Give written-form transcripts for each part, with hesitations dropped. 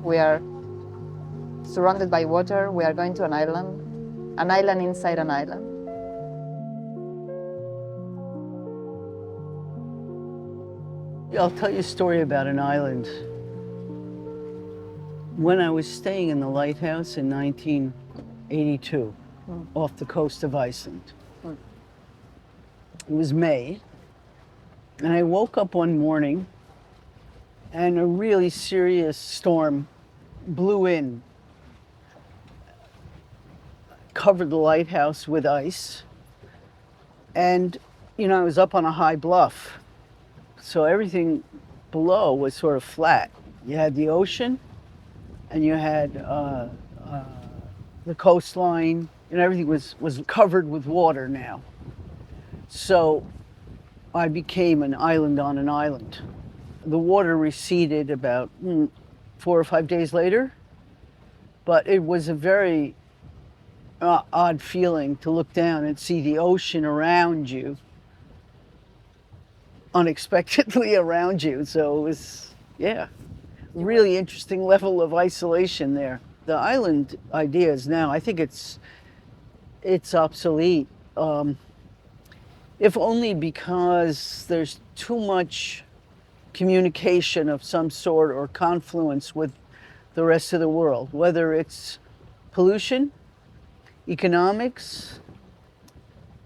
We are surrounded by water. We are going to an island inside an island. I'll tell you a story about an island. When I was staying in the lighthouse in 1982, off the coast of Iceland, it was May, and I woke up one morning and a really serious storm blew in, covered the lighthouse with ice, and I was up on a high bluff, so everything below was sort of flat. You had the ocean, and you had the coastline, and everything was covered with water now. So I became an island on an island. The water receded about 4 or 5 days later, but it was a very odd feeling to look down and see the ocean around you, unexpectedly around you. So it was, really interesting level of isolation there. The island idea is now, I think it's obsolete, if only because there's too much communication of some sort or confluence with the rest of the world, whether it's pollution, economics,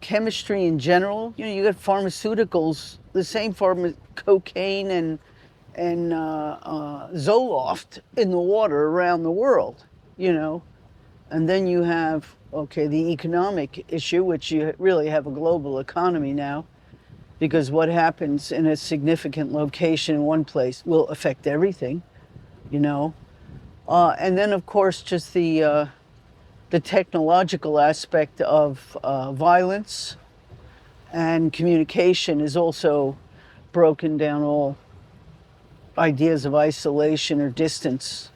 chemistry in general. You got pharmaceuticals, the same cocaine and Zoloft in the water around the world, And then you have, the economic issue, which you really have a global economy now, because what happens in a significant location in one place will affect everything, And then, of course, just the technological aspect of violence and communication is also broken down all ideas of isolation or distance.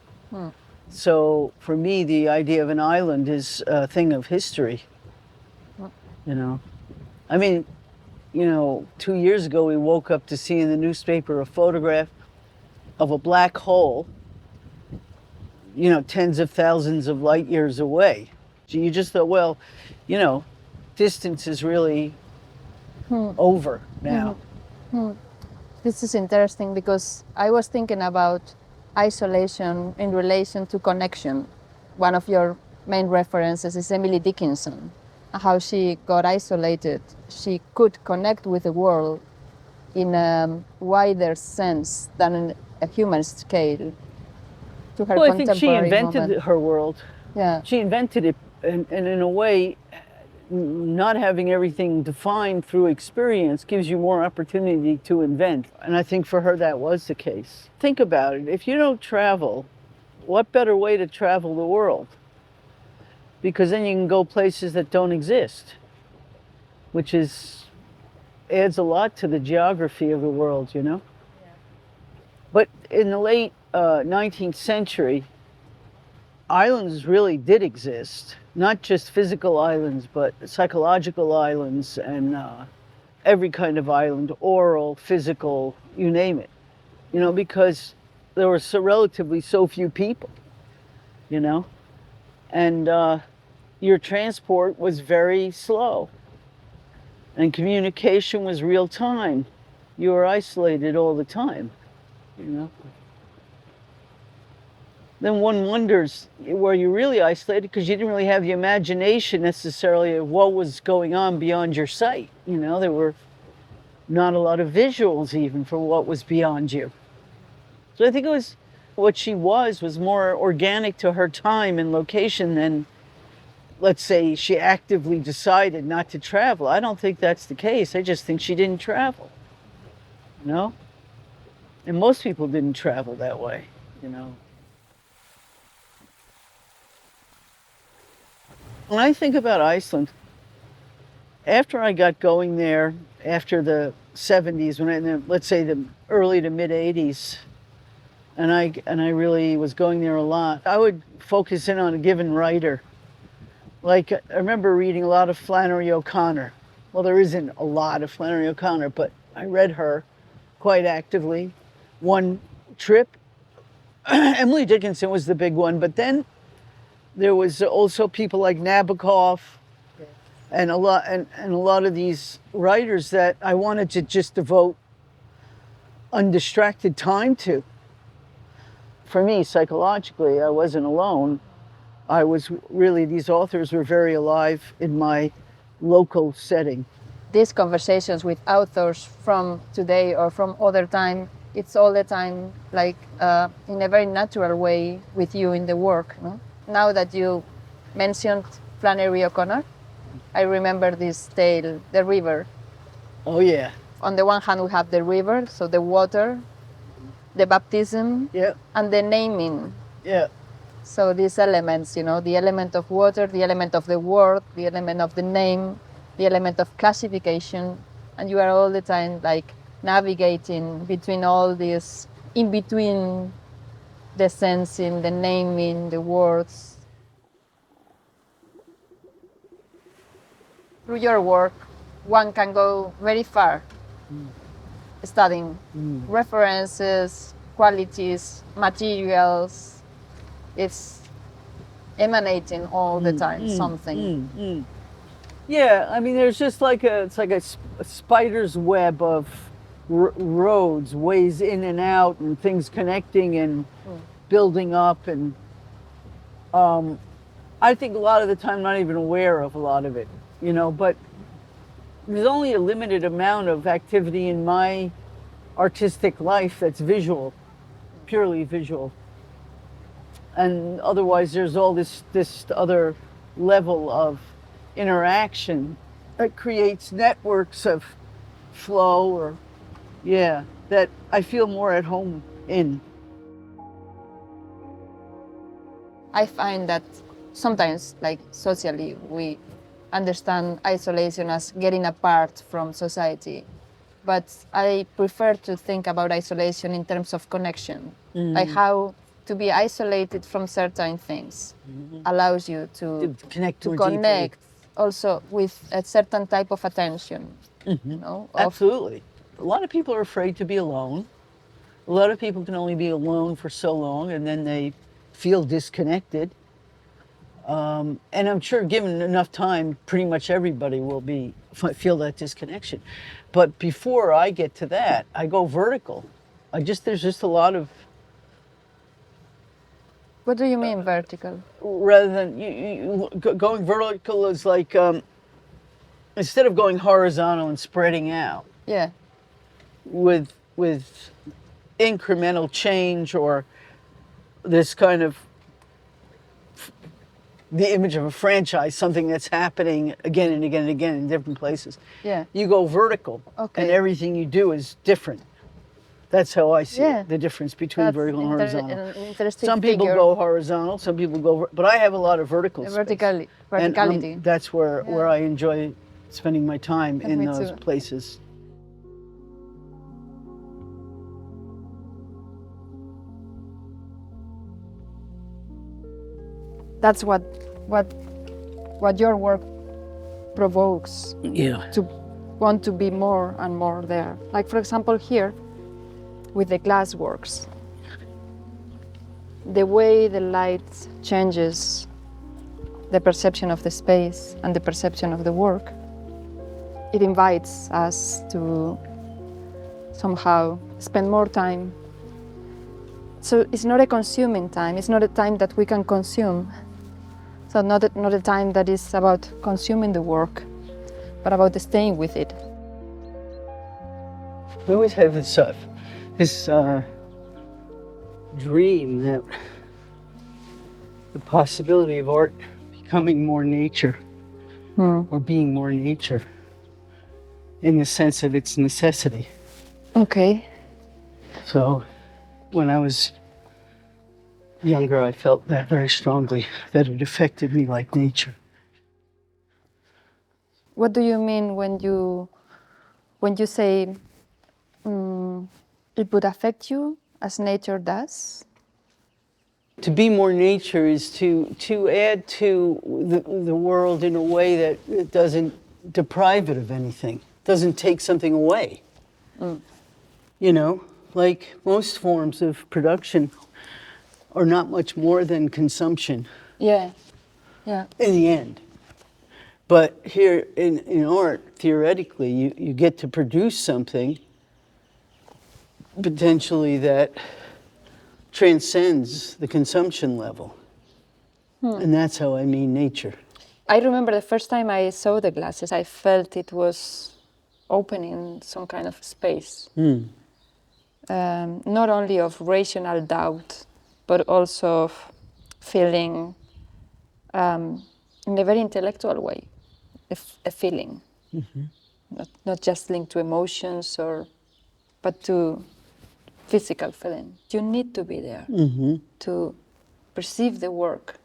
So for me, the idea of an island is a thing of history, I mean, 2 years ago, we woke up to see in the newspaper a photograph of a black hole, tens of thousands of light years away. You just thought, well, distance is really over now. This is interesting because I was thinking about isolation in relation to connection. One of your main references is Emily Dickinson, how she got isolated. She could connect with the world in a wider sense than in a human scale. To her I think she invented moment. Her world. Yeah. She invented it, and in a way, not having everything defined through experience gives you more opportunity to invent. And I think for her that was the case. Think about it. If you don't travel, what better way to travel the world? Because then you can go places that don't exist, which adds a lot to the geography of the world, Yeah. But in the late 19th century, islands really did exist. Not just physical islands, but psychological islands and every kind of island, oral, physical, you name it. Because there were relatively so few people, and your transport was very slow and communication was real time. You were isolated all the time, Then one wonders, were you really isolated? Because you didn't really have the imagination necessarily of what was going on beyond your sight. There were not a lot of visuals even for what was beyond you. So I think it was what she was more organic to her time and location than, let's say, she actively decided not to travel. I don't think that's the case. I just think she didn't travel, And most people didn't travel that way, When I think about Iceland, after I got going there, after the 70s, let's say the early to mid 80s, and I really was going there a lot, I would focus in on a given writer. Like, I remember reading a lot of Flannery O'Connor. Well, there isn't a lot of Flannery O'Connor, but I read her quite actively. One trip, Emily Dickinson was the big one, but then there was also people like Nabokov and a lot of these writers that I wanted to just devote undistracted time to. For me, psychologically, I wasn't alone. I was really, these authors were very alive in my local setting. These conversations with authors from today or from other time, it's all the time like in a very natural way with you in the work. No? Now that you mentioned Flannery O'Connor, I remember this tale, The River. Oh yeah. On the one hand we have the river, so the water, the baptism, Yeah. and the naming. Yeah. So these elements, you know, the element of water, the element of the word, the element of the name, the element of classification, and you are all the time like navigating between all these, in between the sensing, the naming, the words. Through your work, one can go very far, studying references, qualities, materials. It's emanating all the time something. Yeah, I mean, there's just like it's like a spider's web of roads, ways in and out, and things connecting and building up, and I think a lot of the time I'm not even aware of a lot of it, you know, but there's only a limited amount of activity in my artistic life that's visual, purely visual. And otherwise there's all this other level of interaction that creates networks of flow, or that I feel more at home in. I find that sometimes, like socially, we understand isolation as getting apart from society. But I prefer to think about isolation in terms of connection, like how to be isolated from certain things allows you to connect, also with a certain type of attention. You know, Absolutely. A lot of people are afraid to be alone. A lot of people can only be alone for so long, and then they feel disconnected. And I'm sure given enough time, pretty much everybody will feel that disconnection. But before I get to that, I go vertical. There's just a lot of... What do you mean vertical? Rather than going vertical is like, instead of going horizontal and spreading out. Yeah. With incremental change, or this kind of the image of a franchise, something that's happening again and again and again in different places. Yeah. You go vertical, and everything you do is different. That's how I see it, the difference between vertical and horizontal. Some people go horizontal, some people go, but I have a lot of vertical space. Verticality. And that's where I enjoy spending my time in those places. That's what your work provokes. Yeah. To want to be more and more there. Like for example here, with the glass works. The way the light changes the perception of the space and the perception of the work, it invites us to somehow spend more time. So it's not a consuming time, it's not a time that we can consume. So not a time that is about consuming the work, but about staying with it. We always have this dream that the possibility of art becoming more nature, or being more nature, in the sense of its necessity. Okay. So when I was younger, I felt that very strongly, that it affected me like nature. What do you mean when you say it would affect you as nature does? To be more nature is to add to the world in a way that it doesn't deprive it of anything, doesn't take something away. You know, like most forms of production, are not much more than consumption Yeah. Yeah. in the end. But here in art, theoretically, you get to produce something potentially that transcends the consumption level. And that's how I mean nature. I remember the first time I saw the glasses, I felt it was opening some kind of space. Not only of rational doubt, but also of feeling in a very intellectual way, a feeling. Not just linked to emotions but to physical feeling. You need to be there to perceive the work,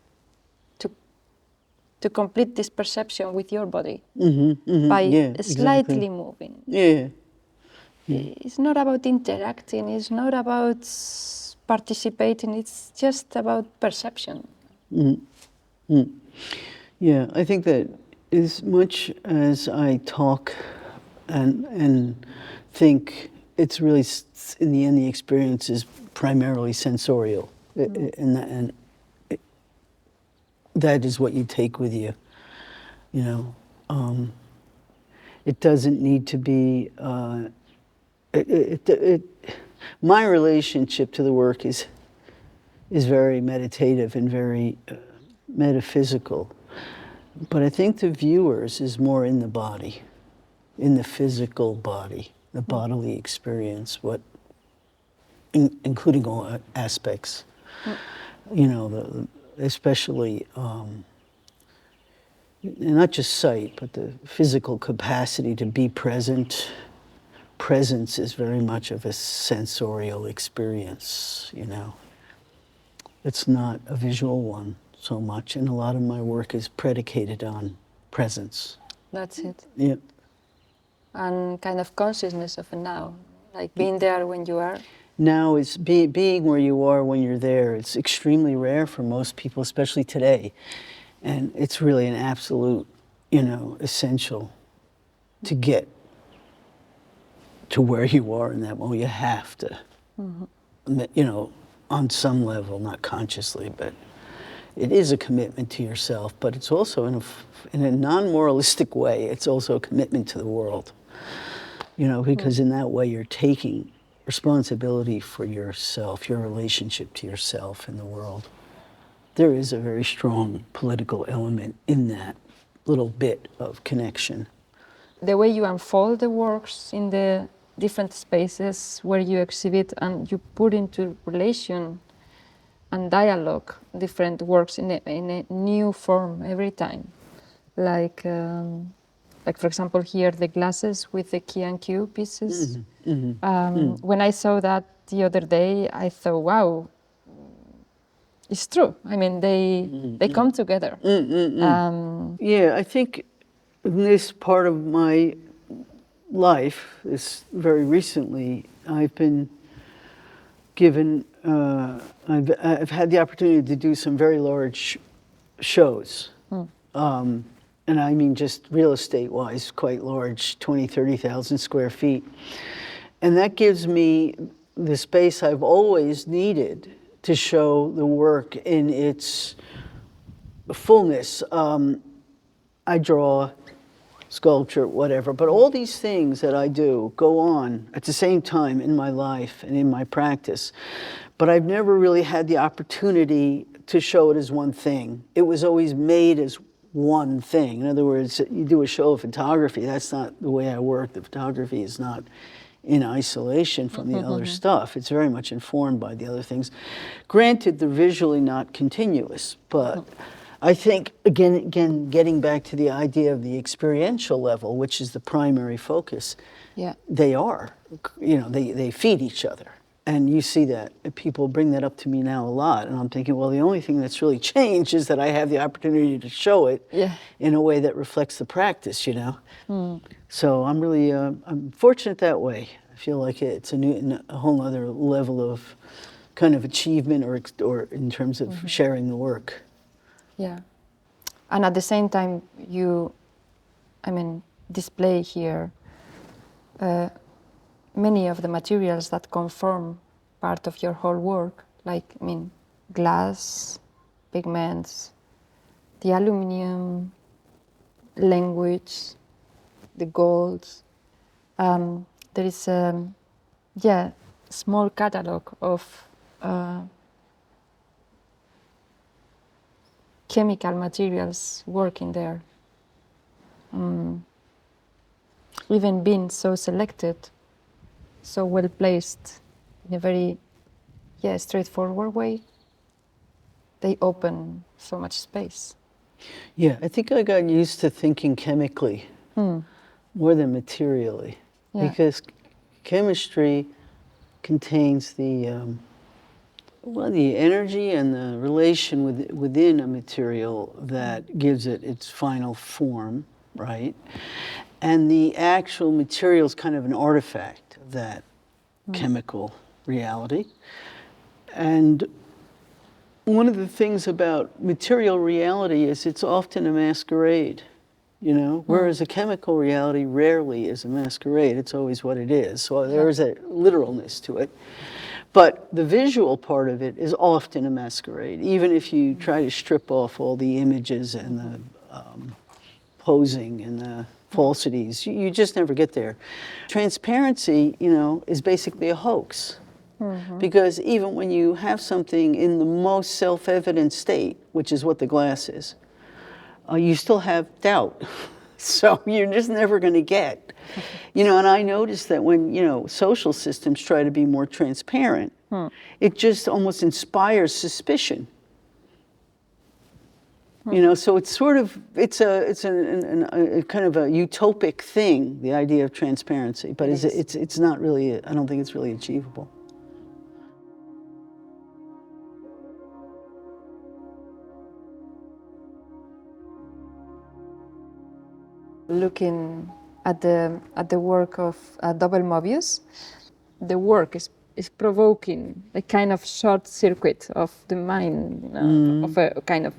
to complete this perception with your body by slightly moving. Yeah. It's not about interacting, it's not about participating, it's just about perception. Yeah, I think that as much as I talk and think, it's really, in the end, the experience is primarily sensorial. And that is what you take with you, you know. It doesn't need to be, my relationship to the work is very meditative and very metaphysical. But I think the viewers is more in the body, in the physical body, the bodily experience, including all aspects. You know, especially not just sight, but the physical capacity to be present. Presence is very much of a sensorial experience, you know. It's not a visual one so much, and a lot of my work is predicated on presence. That's it. Yeah. And kind of consciousness of a now, like being there when you are. Now is being where you are when you're there. It's extremely rare for most people, especially today. And it's really an absolute, you know, essential to get to where you are in that moment. You have to, you know, on some level, not consciously, but it is a commitment to yourself, but it's also in a non-moralistic way, it's also a commitment to the world. You know, because in that way you're taking responsibility for yourself, your relationship to yourself and the world. There is a very strong political element in that little bit of connection. The way you unfold the works in the different spaces where you exhibit and you put into relation and dialogue different works in a new form every time. Like for example here, the glasses with the key and cue pieces. When I saw that the other day, I thought, wow, it's true. I mean, they come together. Yeah, I think in this part of my life, very recently, I've been given, I've had the opportunity to do some very large shows. And I mean just real estate-wise, quite large, 20, 30,000 square feet. And that gives me the space I've always needed to show the work in its fullness. I draw, sculpture, whatever, but all these things that I do go on at the same time in my life and in my practice. But I've never really had the opportunity to show it as one thing. It was always made as one thing. In other words, you do a show of photography, that's not the way I work. The photography is not in isolation from the other stuff. It's very much informed by the other things. Granted, they're visually not continuous, but I think, again, getting back to the idea of the experiential level, which is the primary focus, they are, you know, they feed each other. And you see that. People bring that up to me now a lot. And I'm thinking, well, the only thing that's really changed is that I have the opportunity to show it in a way that reflects the practice, you know? So I'm really, I'm fortunate that way. I feel like it's a whole other level of kind of achievement or in terms of sharing the work. Yeah. And at the same time, you, display here many of the materials that conform part of your whole work, like, glass, pigments, the aluminium, language, the golds. There is a small catalog of chemical materials working there. Even being so selected, so well placed in a very straightforward way, they open so much space. Yeah, I think I got used to thinking chemically more than materially, because chemistry contains the energy and the relation within a material that gives it its final form, right? And the actual material is kind of an artifact of that chemical reality. And one of the things about material reality is it's often a masquerade, you know, whereas a chemical reality rarely is a masquerade. It's always what it is. So there is a literalness to it. But the visual part of it is often a masquerade, even if you try to strip off all the images and the posing and the falsities. You just never get there. Transparency, you know, is basically a hoax. Because even when you have something in the most self-evident state, which is what the glass is, you still have doubt. So you're just never going to get. You know, and I noticed that when, you know, social systems try to be more transparent, it just almost inspires suspicion. You know, so it's sort of, it's a kind of a utopic thing, the idea of transparency, but it's not really, I don't think it's really achievable. Looking at the work of Double Mobius, the work is provoking a kind of short circuit of the mind, of a kind of.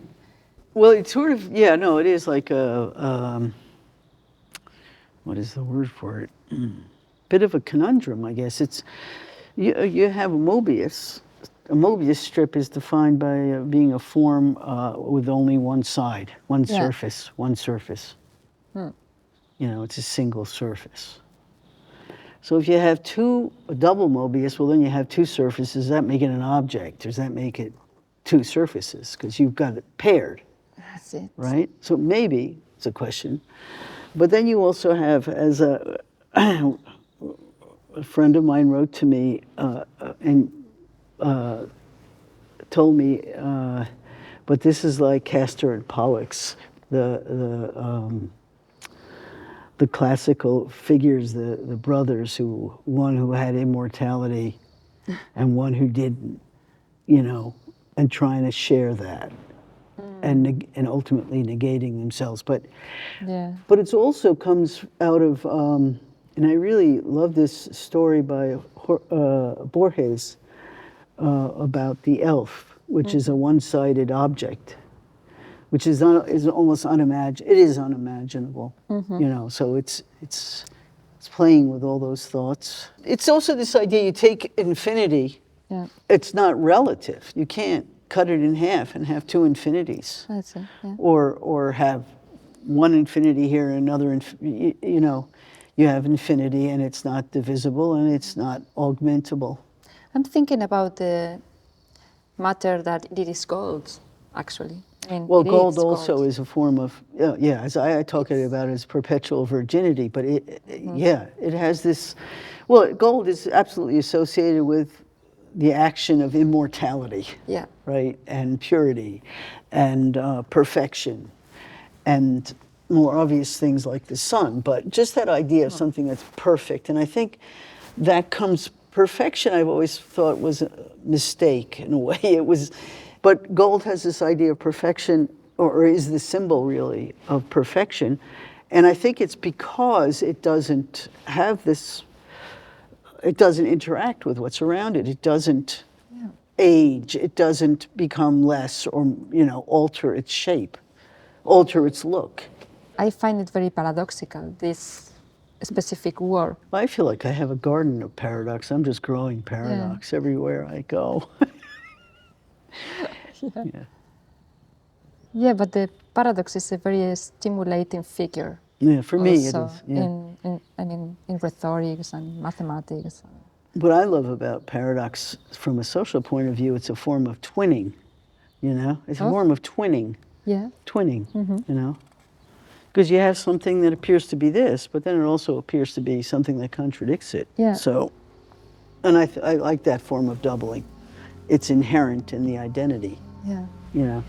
Well, it's sort of, it is like a, what is the word for it? Bit of a conundrum, I guess. It's, you have a Mobius. A Mobius strip is defined by being a form with only one side, one surface, one surface. You know, it's a single surface. So if you have a double Mobius, well, then you have two surfaces. Does that make it an object? Does that make it two surfaces? Because you've got it paired. That's it. Right? So maybe it's a question. But then you also have, as a friend of mine wrote to me and told me, but this is like Castor and Pollux, the classical figures, the brothers, one who had immortality and one who didn't, you know, and trying to share that and ultimately negating themselves. But it also comes out of, and I really love this story by Borges about the elf, which is a one-sided object, which is almost unimaginable. It is unimaginable, you know. So it's playing with all those thoughts. It's also this idea: you take infinity. Yeah. It's not relative. You can't cut it in half and have two infinities. That's it. Yeah. Or have one infinity here and another. You know, you have infinity, and it's not divisible, and it's not augmentable. I'm thinking about the matter that it is gold, actually. I mean, well, gold also is a form of, as I talk about it as perpetual virginity, but it has this, well, gold is absolutely associated with the action of immortality, right, and purity, and perfection, and more obvious things like the sun, but just that idea of something that's perfect, and I think that comes, perfection I've always thought was a mistake in a way, it was. But gold has this idea of perfection, or is the symbol really of perfection. And I think it's because it doesn't have this, it doesn't interact with what's around it. It doesn't age. It doesn't become less or, you know, alter its shape, alter its look. I find it very paradoxical, this specific work. I feel like I have a garden of paradox. I'm just growing paradox everywhere I go. Yeah. Yeah, but the paradox is a very stimulating figure. Yeah, for me it Also is. Yeah. in rhetorics and mathematics. What I love about paradox from a social point of view, it's a form of twinning, you know? It's a form of twinning. Yeah. Twinning, you know? Because you have something that appears to be this, but then it also appears to be something that contradicts it. Yeah. So, and I like that form of doubling. It's inherent in the identity, Yeah. you know?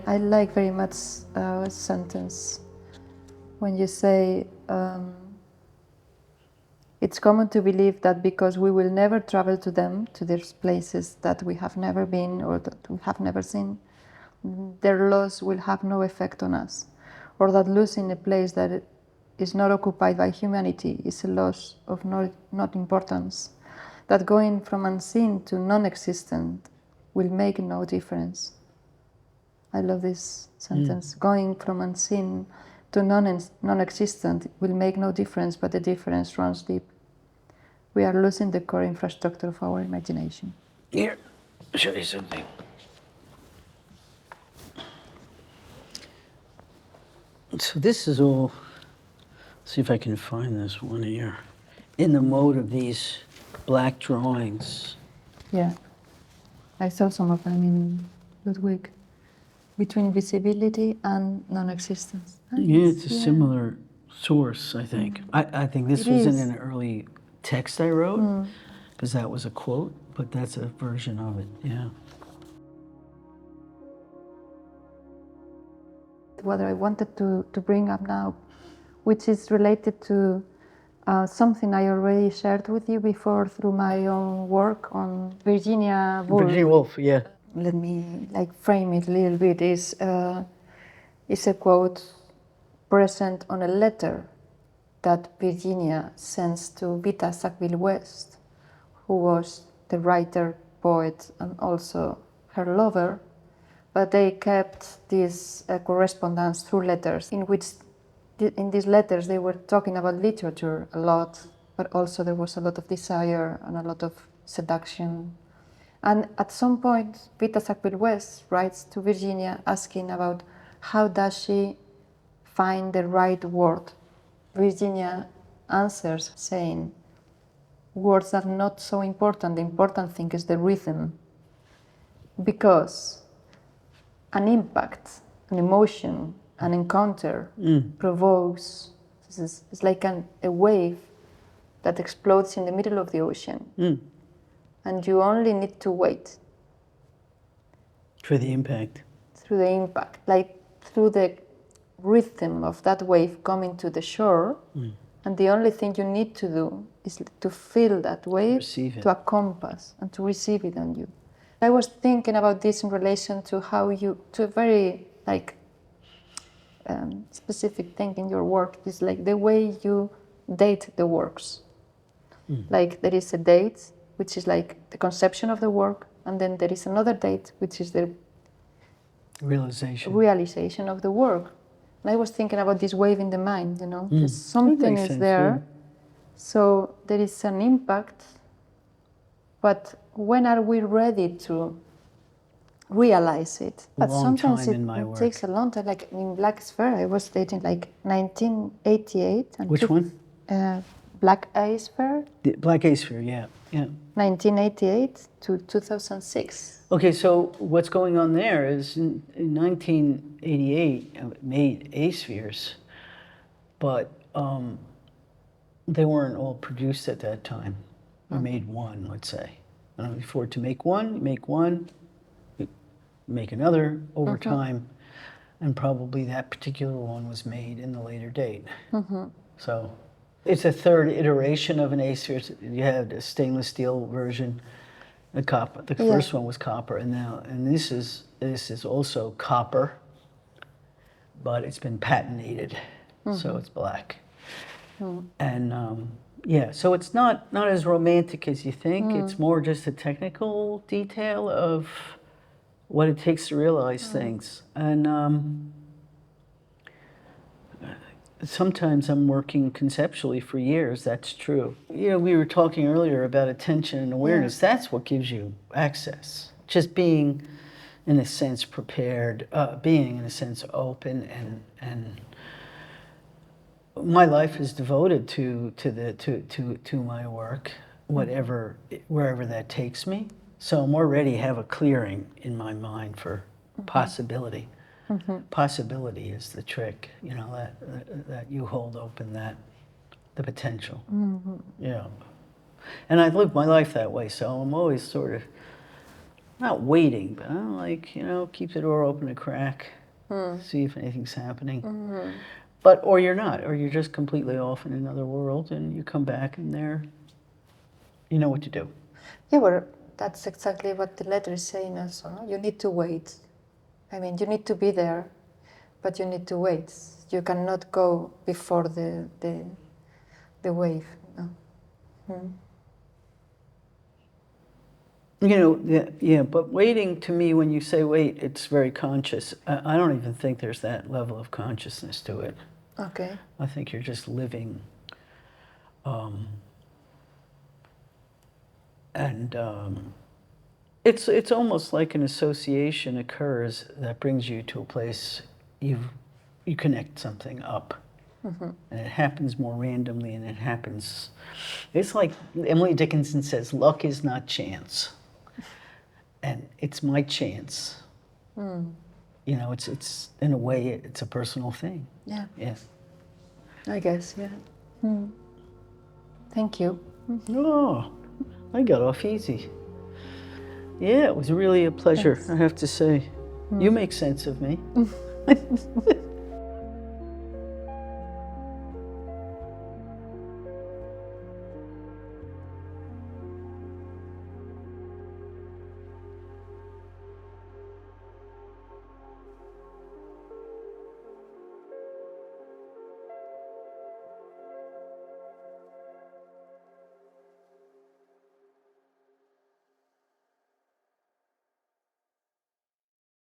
I like very much a sentence when you say, it's common to believe that because we will never travel to them, to these places that we have never been or that we have never seen, their loss will have no effect on us, or that losing a place that is not occupied by humanity is a loss of not importance, that going from unseen to non-existent will make no difference. I love this sentence. Going from unseen to non-existent will make no difference, but the difference runs deep. We are losing the core infrastructure of our imagination. Here, I'll show you something. So this is all, see if I can find this one here, in the mode of these black drawings. Yeah, I saw some of them in Ludwig. Between visibility and non-existence. Yeah, it's a similar source, I think. I think this was in an early text I wrote, because that was a quote, but that's a version of it, yeah. What I wanted to bring up now, which is related to something I already shared with you before through my own work on Virginia Woolf. Virginia Woolf, yeah. Let me frame it a little bit. Is a quote present on a letter that Virginia sends to Vita Sackville-West, who was the writer, poet, and also her lover. But they kept this correspondence through letters, in which, in these letters, they were talking about literature a lot, but also there was a lot of desire and a lot of seduction. And at some point, Vita Sackville-West writes to Virginia asking about how does she find the right word. Virginia answers saying, words are not so important, the important thing is the rhythm. Because an impact, an emotion, an encounter provokes, it's like a wave that explodes in the middle of the ocean. And you only need to wait. For the impact. Through the impact, like through the rhythm of that wave coming to the shore. And the only thing you need to do is to feel that wave, to encompass and to receive it on you. I was thinking about this in relation to how you, to a very specific thing in your work, is like the way you date the works. Like there is a date, which is like the conception of the work, and then there is another date, which is the realization of the work. And I was thinking about this wave in the mind, you know, something is there, so there is an impact, but when are we ready to realize it? But sometimes it takes a long time, like in Black Sphere, I was dating like 1988. And which one? Black Ice Sphere. Black Ice Sphere, yeah. 1988 to 2006. Okay, so what's going on there is in 1988, I made A-spheres, but they weren't all produced at that time. I made one, let's say. And I could afford to make one, make another over time, and probably that particular one was made in the later date. So it's a third iteration of an A-sphere. You had a stainless steel version, the copper. The first one was copper, and this is also copper, but it's been patinated, so it's black. And so it's not as romantic as you think. It's more just a technical detail of what it takes to realize things. And sometimes I'm working conceptually for years, that's true. You know, we were talking earlier about attention and awareness. That's what gives you access. Just being, in a sense, prepared, being, in a sense, open, and my life is devoted to my work, wherever that takes me. So I'm already have a clearing in my mind for possibility. Possibility is the trick, you know, that you hold open the potential. Yeah. And I live my life that way, so I'm always sort of not waiting, but I'm like, you know, keep the door open a crack, see if anything's happening. But, or you're not, or you're just completely off in another world, and you come back and there, you know what to do. Yeah, well, that's exactly what the letter is saying also. No? You need to wait. I mean, you need to be there, but you need to wait. You cannot go before the wave. No? You know, yeah, but waiting to me, when you say wait, it's very conscious. I don't even think there's that level of consciousness to it. Okay. I think you're just living. It's almost like an association occurs that brings you to a place you connect something up. And it happens more randomly, and it happens. It's like Emily Dickinson says, luck is not chance. And it's my chance. You know, it's in a way, it's a personal thing. Yeah. Yes. I guess, yeah. Thank you. Oh, I got off easy. Yeah, it was really a pleasure, I have to say. You make sense of me.